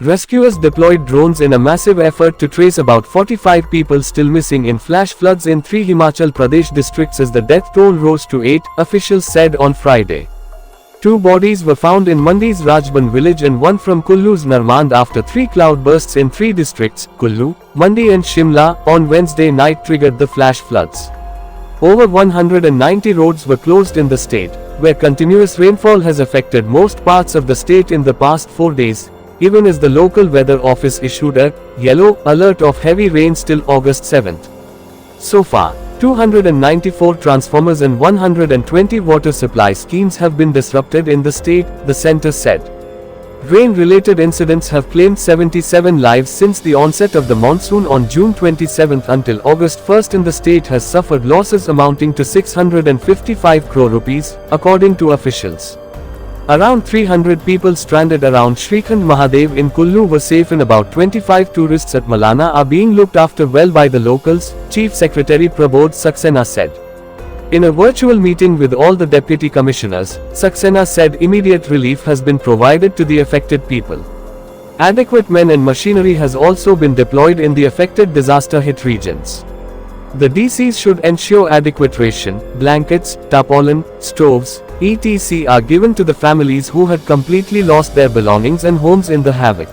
Rescuers deployed drones in a massive effort to trace about 45 people still missing in flash floods in 3 Himachal Pradesh districts as the death toll rose to 8, officials said on Friday. 2 bodies were found in Mandi's Rajban village and 1 from Kullu's Narmand after 3 cloudbursts in 3 districts, Kullu, Mandi and Shimla, on Wednesday night triggered the flash floods. Over 190 roads were closed in the state, where continuous rainfall has affected most parts of the state in the past 4 days, even as the local weather office issued a yellow alert of heavy rains till August 7th. So far, 294 transformers and 120 water supply schemes have been disrupted in the state, the center said. Rain-related incidents have claimed 77 lives since the onset of the monsoon on June 27 until August 1 and the state has suffered losses amounting to 655 crore rupees, according to officials. Around 300 people stranded around Srikhand Mahadev in Kullu were safe and about 25 tourists at Malana are being looked after well by the locals, Chief Secretary Prabodh Saxena said. In a virtual meeting with all the deputy commissioners, Saxena said immediate relief has been provided to the affected people. Adequate men and machinery has also been deployed in the affected disaster-hit regions. The DCs should ensure adequate ration, blankets, tarpaulin, stoves, etc. are given to the families who had completely lost their belongings and homes in the havoc.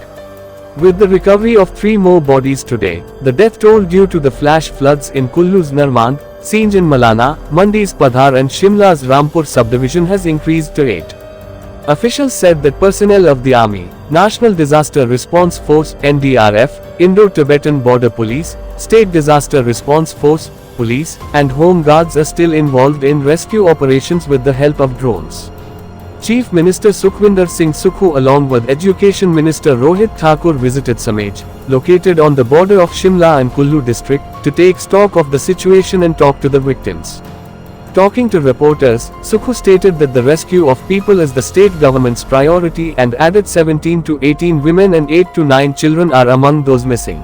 With the recovery of 3 more bodies today, the death toll due to the flash floods in Kullu's Narmand, Sinj in Malana, Mandi's Padhar and Shimla's Rampur subdivision has increased to 8. Officials said that personnel of the Army, National Disaster Response Force (NDRF), Indo-Tibetan Border Police, State Disaster Response Force, Police, and Home Guards are still involved in rescue operations with the help of drones. Chief Minister Sukhwinder Singh Sukhu along with Education Minister Rohit Thakur visited Samej, located on the border of Shimla and Kullu district, to take stock of the situation and talk to the victims. Talking to reporters, Sukhu stated that the rescue of people is the state government's priority and added 17 to 18 women and 8 to 9 children are among those missing.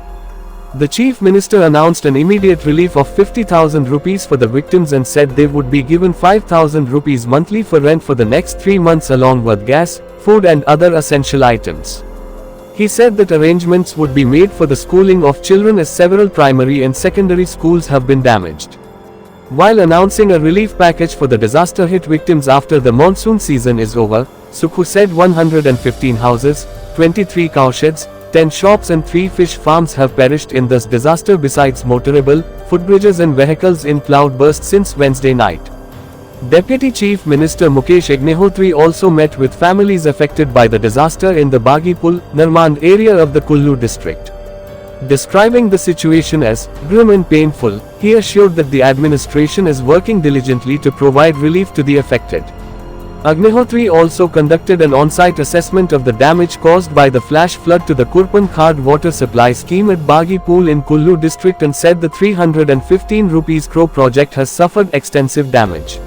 The Chief Minister announced an immediate relief of 50,000 rupees for the victims and said they would be given 5,000 rupees monthly for rent for the next 3 months along with gas, food and other essential items. He said that arrangements would be made for the schooling of children as several primary and secondary schools have been damaged. While announcing a relief package for the disaster-hit victims after the monsoon season is over, Sukhu said 115 houses, 23 cowsheds, 10 shops and 3 fish farms have perished in this disaster besides motorable, footbridges and vehicles in cloudburst since Wednesday night. Deputy Chief Minister Mukesh Agnihotri also met with families affected by the disaster in the Bagipul, Narmand area of the Kullu district. Describing the situation as grim and painful, he assured that the administration is working diligently to provide relief to the affected. Agnihotri also conducted an on-site assessment of the damage caused by the flash flood to the Kurpan Khad water supply scheme at Bagipul in Kullu district and said the 315 rupees crore project has suffered extensive damage.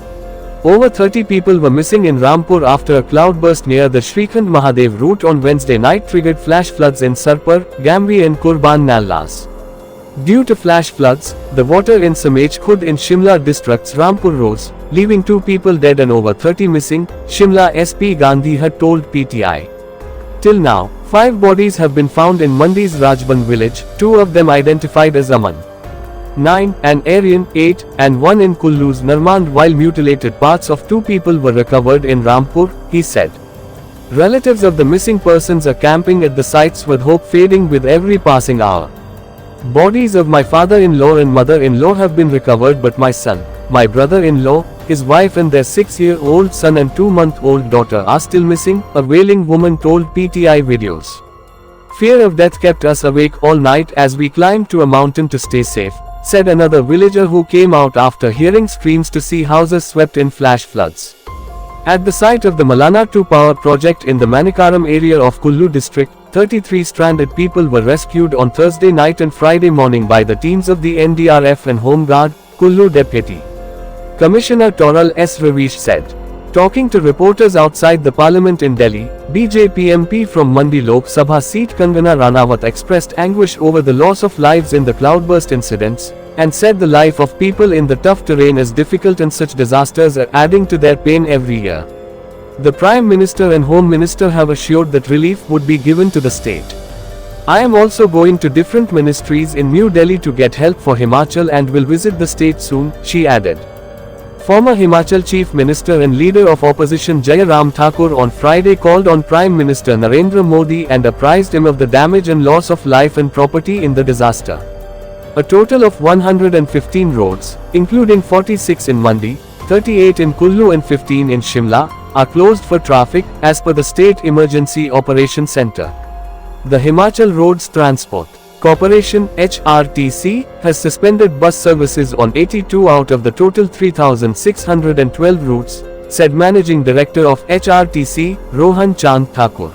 Over 30 people were missing in Rampur after a cloudburst near the Srikhand Mahadev route on Wednesday night triggered flash floods in Sarpur, Gamri and Kurban Nallas. Due to flash floods, the water in Samej Khud in Shimla district's Rampur rose, leaving 2 people dead and over 30 missing, Shimla SP Gandhi had told PTI. Till now, 5 bodies have been found in Mandi's Rajban village, 2 of them identified as Aman 9, and Aryan 8, and 1 in Kullu's Narmand while mutilated parts of 2 people were recovered in Rampur, he said. Relatives of the missing persons are camping at the sites with hope fading with every passing hour. Bodies of my father-in-law and mother-in-law have been recovered but my son, my brother-in-law, his wife and their 6-year-old son and 2-month-old daughter are still missing, a wailing woman told PTI videos. Fear of death kept us awake all night as we climbed to a mountain to stay safe, said another villager who came out after hearing screams to see houses swept in flash floods. At the site of the Malana 2 power project in the Manikaram area of Kullu district, 33 stranded people were rescued on Thursday night and Friday morning by the teams of the NDRF and Home Guard, Kullu Deputy Commissioner Toral S. Ravish said. Talking to reporters outside the parliament in Delhi, BJP MP from Mandi Lok Sabha seat Kangana Ranawat expressed anguish over the loss of lives in the cloudburst incidents, and said the life of people in the tough terrain is difficult and such disasters are adding to their pain every year. The Prime Minister and Home Minister have assured that relief would be given to the state. I am also going to different ministries in New Delhi to get help for Himachal and will visit the state soon, she added. Former Himachal Chief Minister and leader of opposition Jai Ram Thakur on Friday called on Prime Minister Narendra Modi and apprised him of the damage and loss of life and property in the disaster. A total of 115 roads, including 46 in Mandi, 38 in Kullu and 15 in Shimla, are closed for traffic, as per the State Emergency Operations Centre. The Himachal Roads Transport Corporation (HRTC) has suspended bus services on 82 out of the total 3,612 routes, said Managing Director of HRTC, Rohan Chand Thakur.